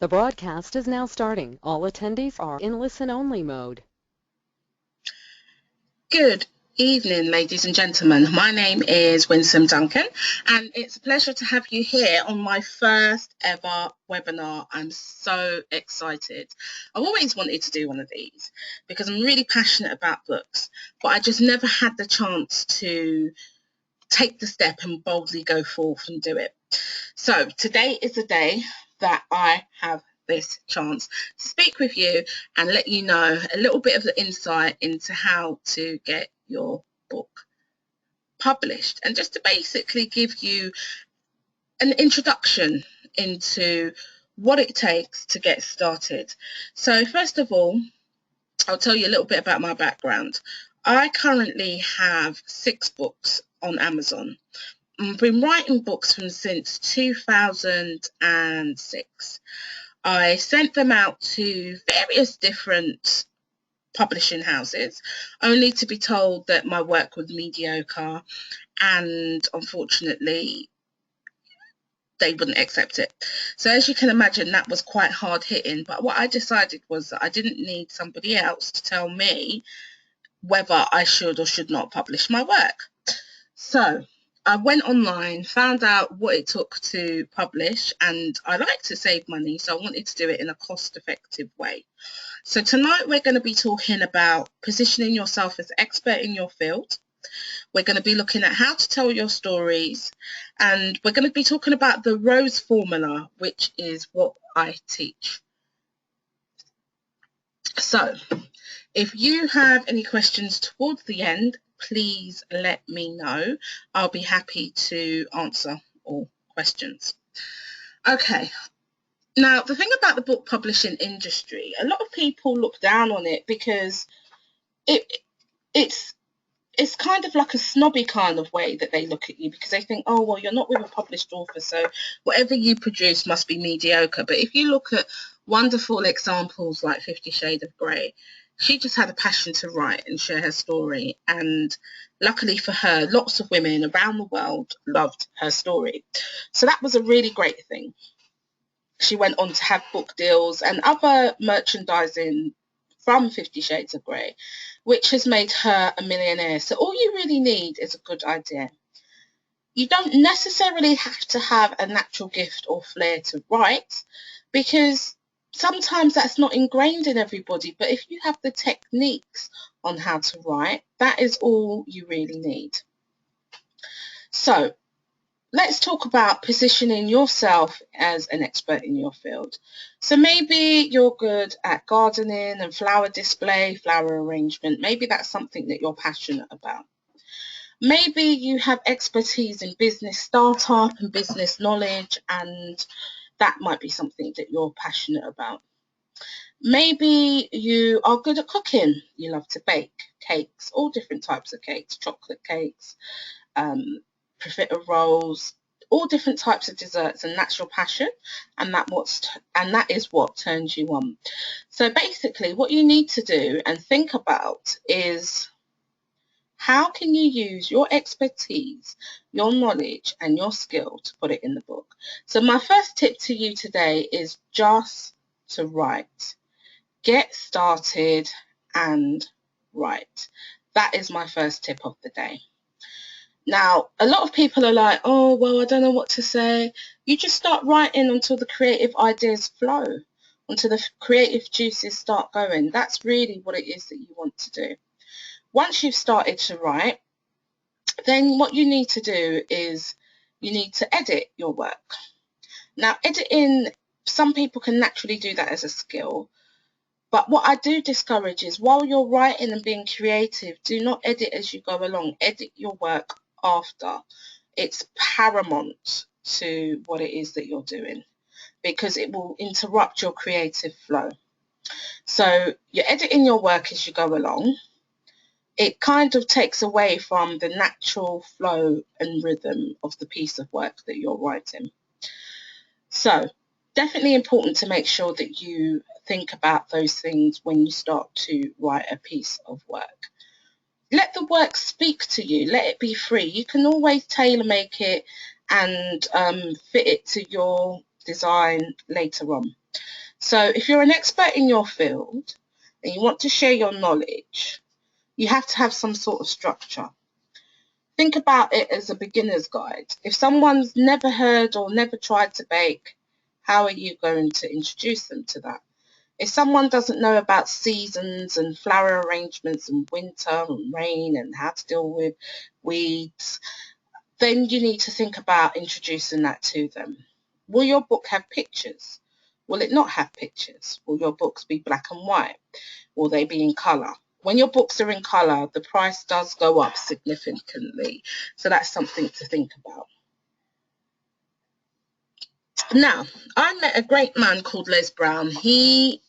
The broadcast is now starting. All attendees are in listen-only mode. Good evening, ladies and gentlemen. My name is Winsome Duncan, and it's a pleasure to have you here on my first ever webinar. I'm so excited. I've always wanted to do one of these because I'm really passionate about books, but I just never had the chance to take the step and boldly go forth and do it. So today is the day that I have this chance to speak with you and let you know a little bit of the insight into how to get your book published, and just to basically give you an introduction into what it takes to get started. So first of all, I'll tell you a little bit about my background. I currently have 6 books on Amazon. I've been writing books since 2006. I sent them out to various different publishing houses, only to be told that my work was mediocre, and unfortunately they wouldn't accept it. So as you can imagine, that was quite hard hitting. But what I decided was that I didn't need somebody else to tell me whether I should or should not publish my work. So I went online, found out what it took to publish, and I like to save money, so I wanted to do it in a cost-effective way. So tonight we're going to be talking about positioning yourself as an expert in your field. We're going to be looking at how to tell your stories, and we're going to be talking about the R.O.S.E formula, which is what I teach. So if you have any questions towards the end, please let me know. I'll be happy to answer all questions. Okay, now the thing about the book publishing industry, a lot of people look down on it because it's kind of like a snobby kind of way that they look at you, because they think, oh, well, you're not with a published author, so whatever you produce must be mediocre. But if you look at wonderful examples like 50 Shades of Grey, she just had a passion to write and share her story, and luckily for her, lots of women around the world loved her story. So that was a really great thing. She went on to have book deals and other merchandising from 50 Shades of Grey, which has made her a millionaire. So all you really need is a good idea. You don't necessarily have to have a natural gift or flair to write, because sometimes that's not ingrained in everybody. But if you have the techniques on how to write, that is all you really need. So let's talk about positioning yourself as an expert in your field. So maybe you're good at gardening and flower display, flower arrangement. Maybe that's something that you're passionate about. Maybe you have expertise in business startup and business knowledge, and that might be something that you're passionate about. Maybe you are good at cooking. You love to bake cakes, all different types of cakes, chocolate cakes, profiteroles, all different types of desserts, and that's your passion, and that is what turns you on. So basically what you need to do and think about is, how can you use your expertise, your knowledge and your skill to put it in the book? So my first tip to you today is just to write. Get started and write. That is my first tip of the day. Now, a lot of people are like, oh, well, I don't know what to say. You just start writing until the creative ideas flow, until the creative juices start going. That's really what it is that you want to do. Once you've started to write, then what you need to do is you need to edit your work. Now, editing, some people can naturally do that as a skill. But what I do discourage is, while you're writing and being creative, do not edit as you go along. Edit your work after. It's paramount to what it is that you're doing, because it will interrupt your creative flow. So you're editing your work as you go along. It kind of takes away from the natural flow and rhythm of the piece of work that you're writing. So definitely important to make sure that you think about those things when you start to write a piece of work. Let the work speak to you. Let it be free. You can always tailor make it and fit it to your design later on. So if you're an expert in your field and you want to share your knowledge, you have to have some sort of structure. Think about it as a beginner's guide. If someone's never heard or never tried to bake, how are you going to introduce them to that? If someone doesn't know about seasons and flower arrangements and winter and rain and how to deal with weeds, then you need to think about introducing that to them. Will your book have pictures? Will it not have pictures? Will your books be black and white? Will they be in colour? When your books are in colour, the price does go up significantly. So that's something to think about. Now, I met a great man called Les Brown. He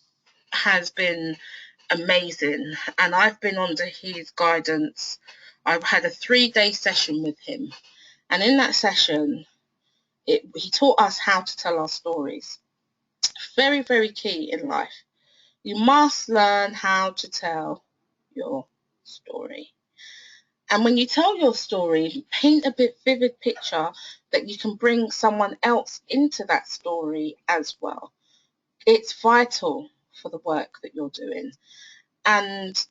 has been amazing, and I've been under his guidance. I've had a 3-day session with him, and in that session, he taught us how to tell our stories. Very, very key in life. You must learn how to tell your story. And when you tell your story, paint a bit vivid picture that you can bring someone else into that story as well. It's vital for the work that you're doing. And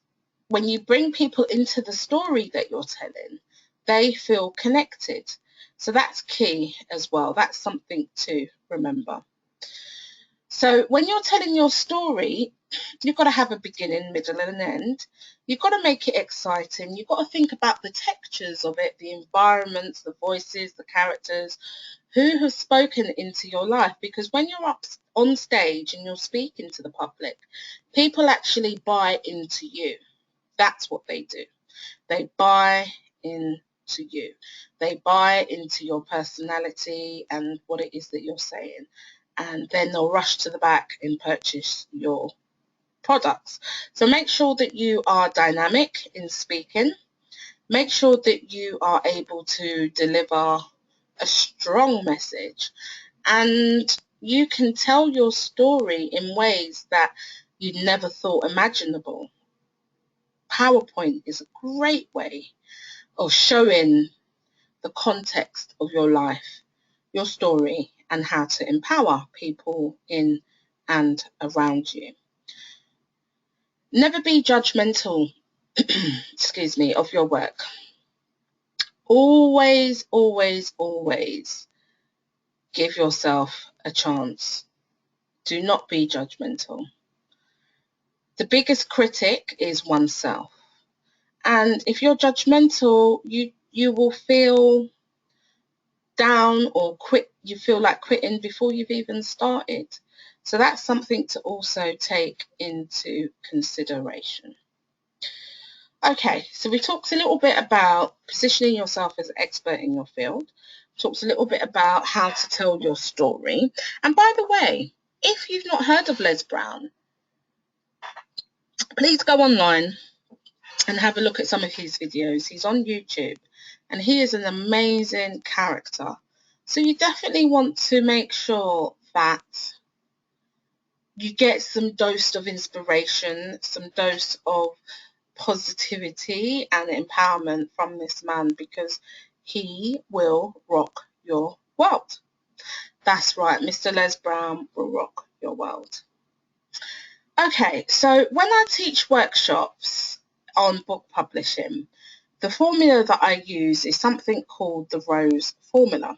when you bring people into the story that you're telling, they feel connected. So that's key as well. That's something to remember. So when you're telling your story, you've got to have a beginning, middle, and an end. You've got to make it exciting. You've got to think about the textures of it, the environments, the voices, the characters, who have spoken into your life. Because when you're up on stage and you're speaking to the public, people actually buy into you. That's what they do. They buy into you. They buy into your personality and what it is that you're saying. And then they'll rush to the back and purchase your products. So make sure that you are dynamic in speaking. Make sure that you are able to deliver a strong message, and you can tell your story in ways that you never thought imaginable. PowerPoint is a great way of showing the context of your life, your story, and how to empower people in and around you. Never be judgmental, excuse me, of your work. Always, always, always give yourself a chance. Do not be judgmental. The biggest critic is oneself. And if you're judgmental, you will feel down or quit. You feel like quitting before you've even started. So that's something to also take into consideration. Okay, so we talked a little bit about positioning yourself as an expert in your field. Talked a little bit about how to tell your story. And by the way, if you've not heard of Les Brown, please go online and have a look at some of his videos. He's on YouTube and he is an amazing character. So you definitely want to make sure that you get some dose of inspiration, some dose of positivity and empowerment from this man, because he will rock your world. That's right, Mr. Les Brown will rock your world. Okay, so when I teach workshops on book publishing, the formula that I use is something called the R.O.S.E formula.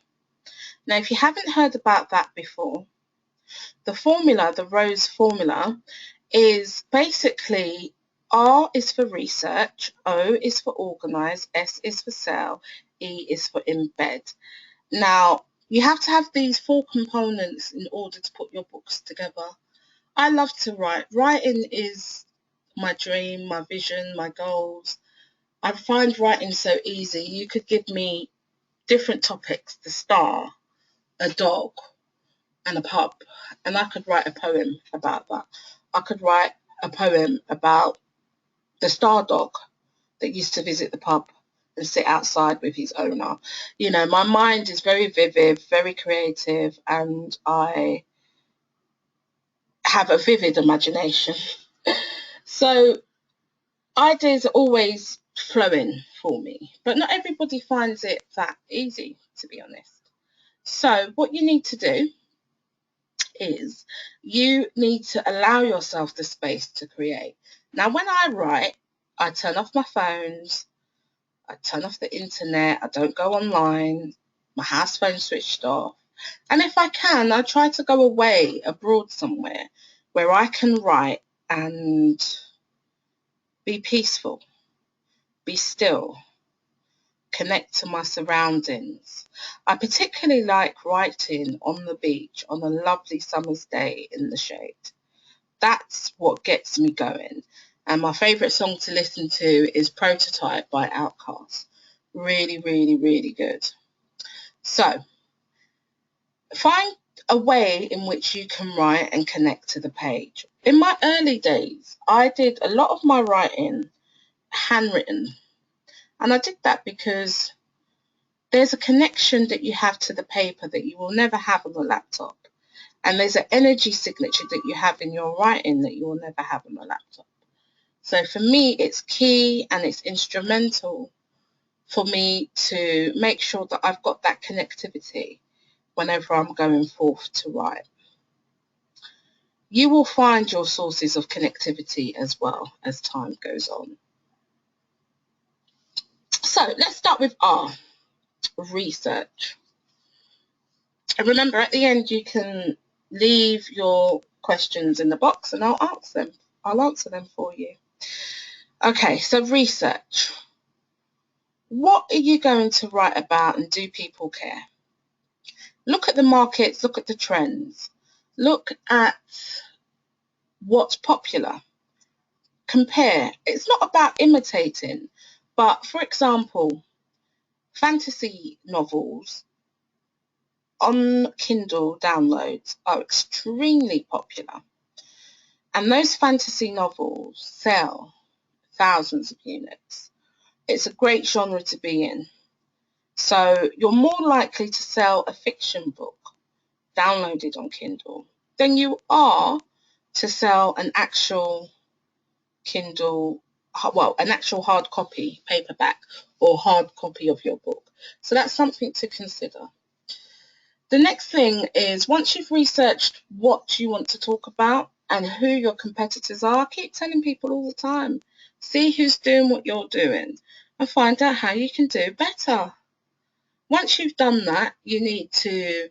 Now, if you haven't heard about that before, the formula, the R.O.S.E formula, is basically R is for research, O is for organize, S is for sell, E is for embed. Now, you have to have these 4 components in order to put your books together. I love to write. Writing is my dream, my vision, my goals. I find writing so easy. You could give me different topics, the star, a dog, and a pub, and I could write a poem about that. I could write a poem about the star dog that used to visit the pub and sit outside with his owner. You know, my mind is very vivid, very creative, and I have a vivid imagination. So ideas are always flowing for me, but not everybody finds it that easy, to be honest. So what you need to do is you need to allow yourself the space to create. Now, when I write, I turn off my phones, I turn off the internet, I don't go online, my house phone's switched off. And if I can, I try to go away abroad somewhere where I can write and be peaceful, be still, connect to my surroundings. I particularly like writing on the beach on a lovely summer's day in the shade. That's what gets me going. And my favourite song to listen to is Prototype by R.O.S.E. Really, really, really good. So, find a way in which you can write and connect to the page. In my early days, I did a lot of my writing handwritten. And I did that because there's a connection that you have to the paper that you will never have on a laptop. And there's an energy signature that you have in your writing that you will never have on a laptop. So for me, it's key and it's instrumental for me to make sure that I've got that connectivity whenever I'm going forth to write. You will find your sources of connectivity as well as time goes on. So let's start with R, research. And remember, at the end, you can leave your questions in the box and I'll answer them. I'll answer them for you. Okay, so research. What are you going to write about and do people care? Look at the markets, look at the trends. Look at what's popular. Compare. It's not about imitating, but for example, fantasy novels on Kindle downloads are extremely popular. And those fantasy novels sell thousands of units. It's a great genre to be in. So you're more likely to sell a fiction book downloaded on Kindle than you are to sell an actual Kindle, well, an actual hard copy, paperback, or hard copy of your book. So that's something to consider. The next thing is, once you've researched what you want to talk about and who your competitors are, I keep telling people all the time, see who's doing what you're doing and find out how you can do better. Once you've done that, you need to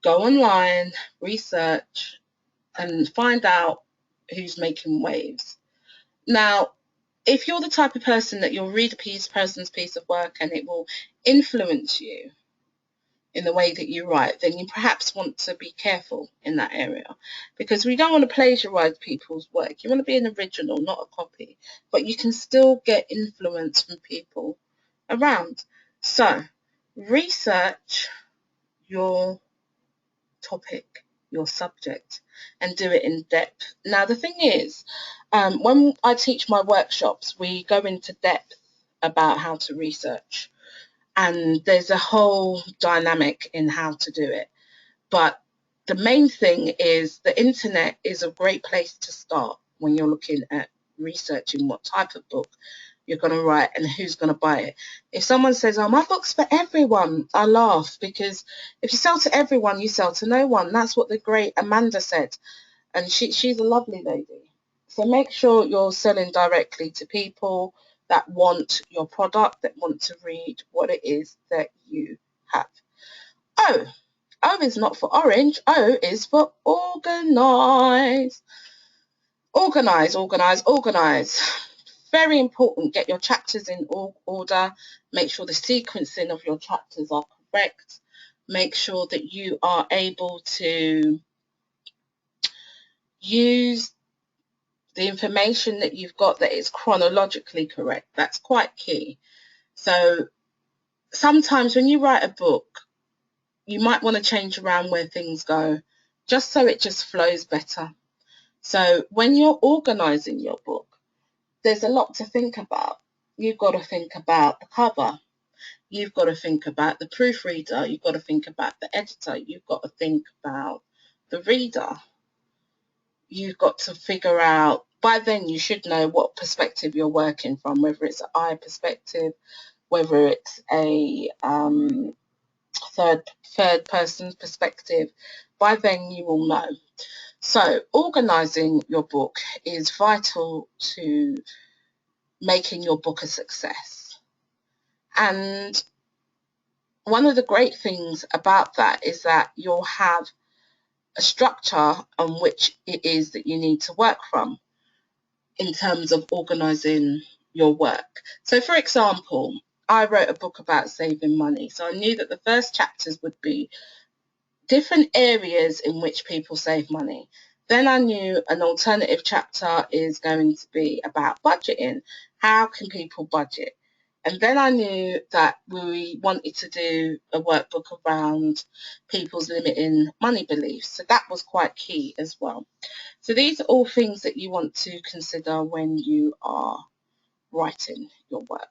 go online, research, and find out who's making waves. Now, if you're the type of person that you'll read a person's piece of work and it will influence you in the way that you write, then you perhaps want to be careful in that area, because we don't want to plagiarize people's work. You want to be an original, not a copy, but you can still get influence from people around. So research your topic, your subject, and do it in depth. Now, the thing is, when I teach my workshops, we go into depth about how to research, and there's a whole dynamic in how to do it. But the main thing is the internet is a great place to start when you're looking at researching what type of book you're going to write and who's going to buy it. If someone says, oh, my book's for everyone, I laugh, because if you sell to everyone, you sell to no one. That's what the great Amanda said, and she's a lovely lady. So make sure you're selling directly to people that want your product, that want to read what it is that you have. O. O is not for orange. O is for organize. Organize, organize, organize. Very important. Get your chapters in order. Make sure the sequencing of your chapters are correct. Make sure that you are able to use the information that you've got, that is chronologically correct. That's quite key. So sometimes when you write a book, you might want to change around where things go, just so it just flows better. So when you're organizing your book, there's a lot to think about. You've got to think about the cover. You've got to think about the proofreader. You've got to think about the editor. You've got to think about the reader. You've got to figure out, by then you should know what perspective you're working from, whether it's an I perspective, whether it's a third person perspective, by then you will know. So organising your book is vital to making your book a success. And one of the great things about that is that you'll have a structure on which it is that you need to work from in terms of organising your work. So for example, I wrote a book about saving money. So I knew that the first chapters would be different areas in which people save money. Then I knew an alternative chapter is going to be about budgeting. How can people budget? And then I knew that we wanted to do a workbook around people's limiting money beliefs. So that was quite key as well. So these are all things that you want to consider when you are writing your work.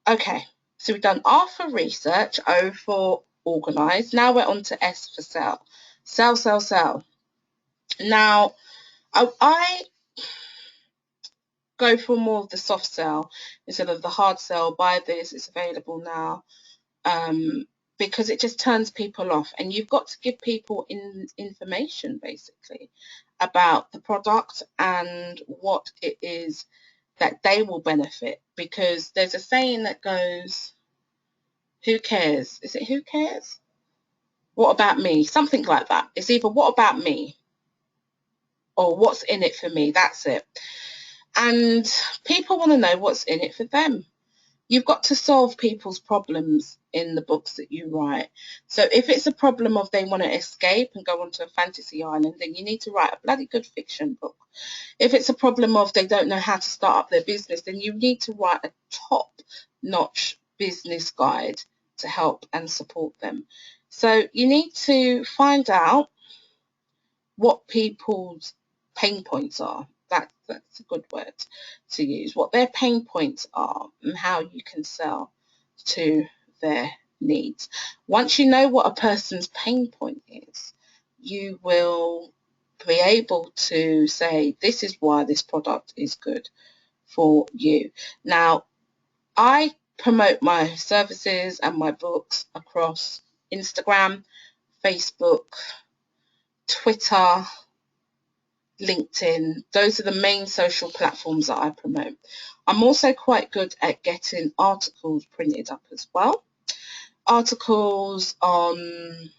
Okay, so we've done R for research, O for organise. Now we're on to S for sell. Sell, sell, sell. Now, I go for more of the soft sell instead of the hard sell. Buy this, it's available now. Because it just turns people off, and you've got to give people information basically about the product and what it is that they will benefit, because there's a saying that goes, who cares? Is it who cares? What about me? Something like that. It's either what about me or what's in it for me. That's it. And people want to know what's in it for them. You've got to solve people's problems in the books that you write. So if it's a problem of they want to escape and go onto a fantasy island, then you need to write a bloody good fiction book. If it's a problem of they don't know how to start up their business, then you need to write a top-notch business guide to help and support them. So you need to find out what people's pain points are. That's a good word to use. What their pain points are and how you can sell to their needs. Once you know what a person's pain point is, you will be able to say, this is why this product is good for you. Now, I promote my services and my books across Instagram, Facebook, Twitter, LinkedIn. Those are the main social platforms that I promote. I'm also quite good at getting articles printed up as well. Articles on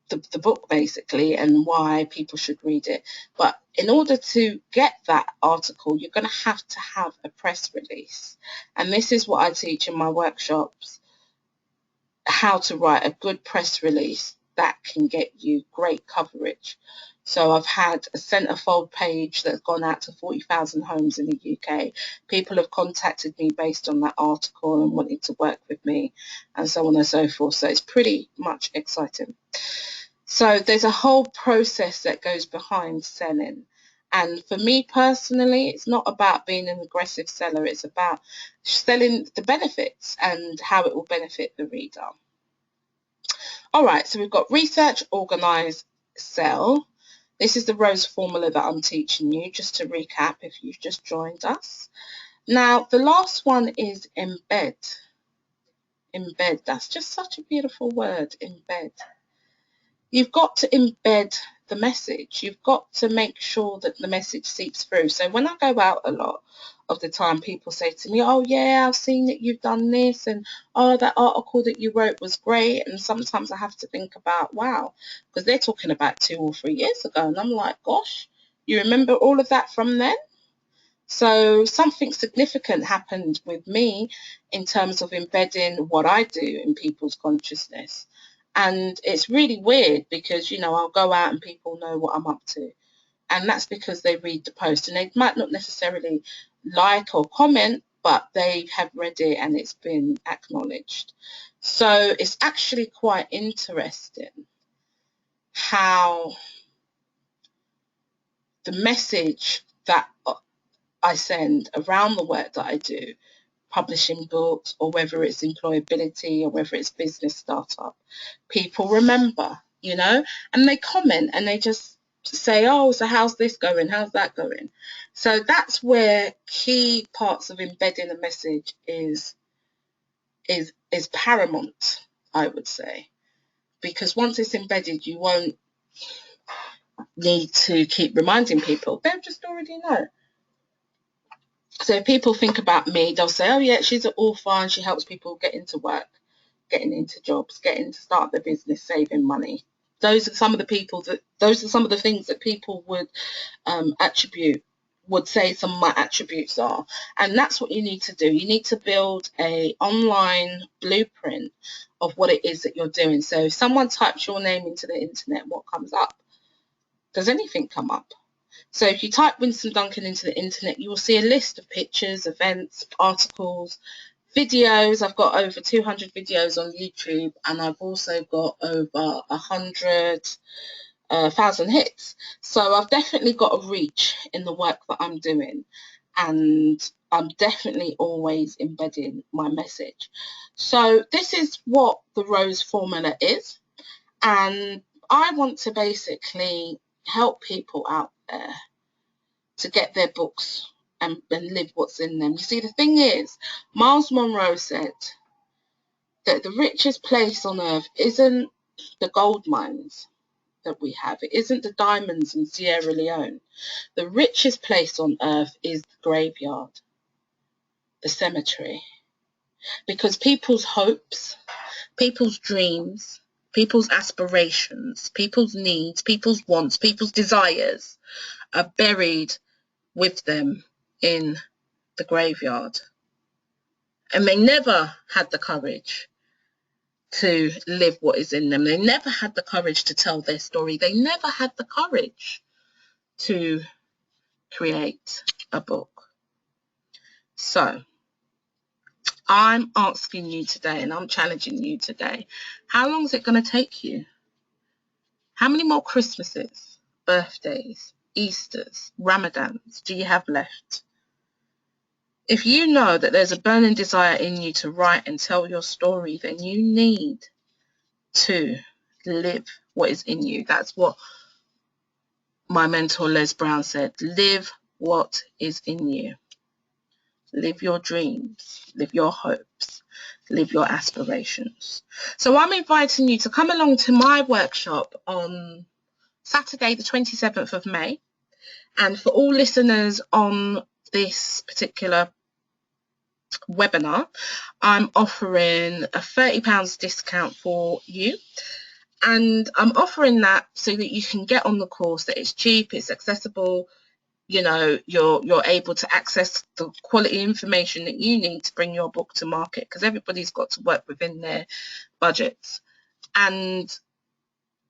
the book basically and why people should read it. But in order to get that article, you're going to have a press release. And this is what I teach in my workshops, how to write a good press release that can get you great coverage. So I've had a centerfold page that's gone out to 40,000 homes in the UK. People have contacted me based on that article and wanting to work with me and so on and so forth. So it's pretty much exciting. So there's a whole process that goes behind selling. And for me personally, it's not about being an aggressive seller. It's about selling the benefits and how it will benefit the reader. All right, so we've got research, organise, sell. This is the R.O.S.E formula that I'm teaching you, just to recap if you've just joined us. Now, the last one is embed. Embed, that's just such a beautiful word, embed. You've got to embed the message. You've got to make sure that the message seeps through. So when I go out a lot of the time, people say to me, oh yeah, I've seen that you've done this, and oh, that article that you wrote was great. And sometimes I have to think about, wow, because they're talking about 2 or 3 years ago. And I'm like, gosh, you remember all of that from then? So something significant happened with me in terms of embedding what I do in people's consciousness. And it's really weird because, you know, I'll go out and people know what I'm up to. And that's because they read the post, and they might not necessarily like or comment, but they have read it and it's been acknowledged. So it's actually quite interesting how the message that I send around the work that I do, publishing books, or whether it's employability or whether it's business startup, people remember, you know, and they comment and they just say, oh, so how's this going? How's that going? So that's where key parts of embedding a message is paramount, I would say. because once it's embedded, you won't need to keep reminding people. They'll just already know. So if people think about me, they'll say, oh yeah, she's an author and she helps people get into work, getting into jobs, getting to start their business, saving money. Those are some of the things that people would say some of my attributes are. And that's what you need to do. You need to build a online blueprint of what it is that you're doing. So if someone types your name into the internet, what comes up? Does anything come up? So if you type Winsome Duncan into the internet, you will see a list of pictures, events, articles, videos. I've got over 200 videos on YouTube, and I've also got over 100,000 hits. So I've definitely got a reach in the work that I'm doing, and I'm definitely always embedding my message. So this is what the R.O.S.E formula is, and I want to basically help people out there to get their books and live what's in them. You see, the thing is, Miles Monroe said that the richest place on earth isn't the gold mines that we have. It isn't the diamonds in Sierra Leone. The richest place on earth is the graveyard, the cemetery. Because people's hopes, people's dreams, people's aspirations, people's needs, people's wants, people's desires are buried with them in the graveyard. And they never had the courage to live what is in them. They never had the courage to tell their story. They never had the courage to create a book. So I'm asking you today, and I'm challenging you today, how long is it going to take you? How many more Christmases, birthdays, Easters, Ramadans do you have left? If you know that there's a burning desire in you to write and tell your story, then you need to live what is in you. That's what my mentor Les Brown said. Live what is in you. Live your dreams. Live your hopes. Live your aspirations. So I'm inviting you to come along to my workshop on Saturday the 27th of May. And for all listeners on this particular webinar, I'm offering a £30 discount for you, and I'm offering that so that you can get on the course, that it's cheap, it's accessible, you know, you're able to access the quality information that you need to bring your book to market, because everybody's got to work within their budgets. And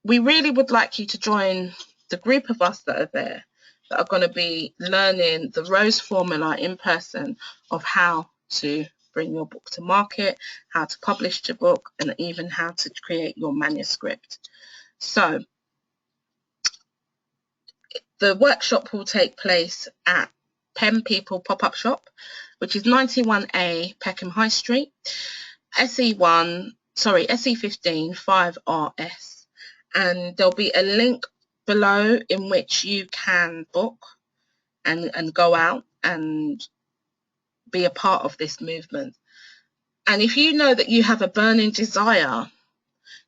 we really would like you to join the group of us that are there, that are going to be learning the R.O.S.E formula in person of how to bring your book to market, how to publish your book, and even how to create your manuscript. So the workshop will take place at Pen People Pop-Up Shop, which is 91A Peckham High Street, SE15 5RS. And there'll be a link below in which you can book and go out and be a part of this movement. And if you know that you have a burning desire,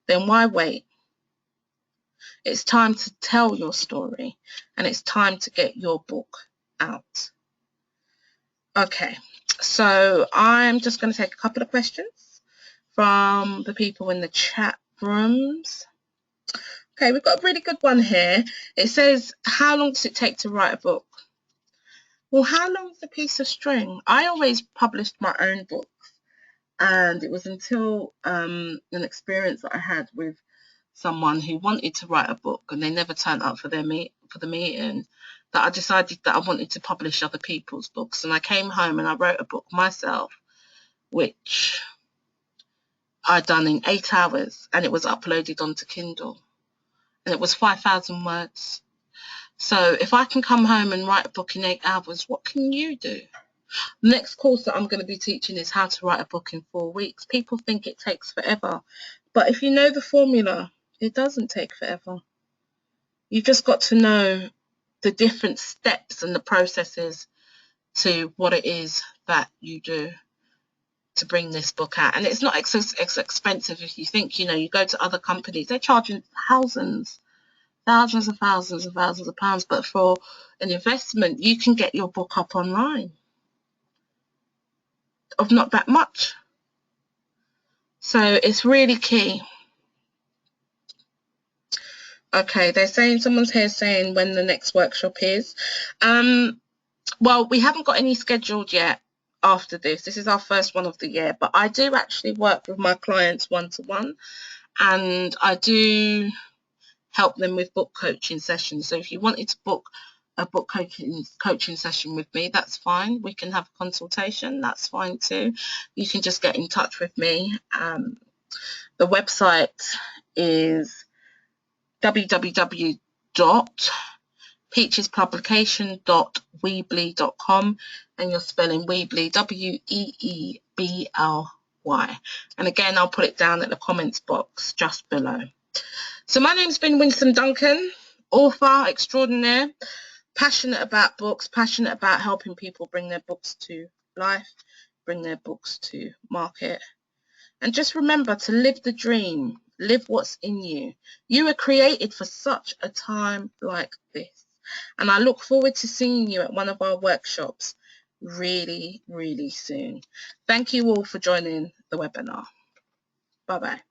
then why wait? It's time to tell your story, and it's time to get your book out. Okay, so I'm just going to take a couple of questions from the people in the chat rooms. Okay, we've got a really good one here. It says, how long does it take to write a book? Well, how long is a piece of string? I always published my own books, and it was until an experience that I had with someone who wanted to write a book and they never turned up for the meeting, that I decided that I wanted to publish other people's books. And I came home and I wrote a book myself, which I'd done in 8 hours, and it was uploaded onto Kindle, and it was 5,000 words. So if I can come home and write a book in 8 hours, what can you do? The next course that I'm going to be teaching is how to write a book in 4 weeks. People think it takes forever, but if you know the formula, it doesn't take forever. You've just got to know the different steps and the processes to what it is that you do. to bring this book out. And it's not expensive. If you think, you know, you go to other companies, they're charging thousands of pounds, but for an investment, you can get your book up online of not that much. So it's really key. Okay, they're saying, someone's here saying when the next workshop is. Well, we haven't got any scheduled yet after this. This is our first one of the year, but I do actually work with my clients one-to-one, and I do help them with book coaching sessions. So if you wanted to book a book coaching session with me, that's fine. We can have a consultation, that's fine too. You can just get in touch with me. The website is www.peachespublication.weebly.com, and you're spelling Weebly Weebly. And again, I'll put it down in the comments box just below. So my name's been Winsome Duncan, author extraordinaire, passionate about books, passionate about helping people bring their books to life, bring their books to market. And just remember to live the dream, live what's in you. You were created for such a time like this. And I look forward to seeing you at one of our workshops really, really soon. Thank you all for joining the webinar. Bye-bye.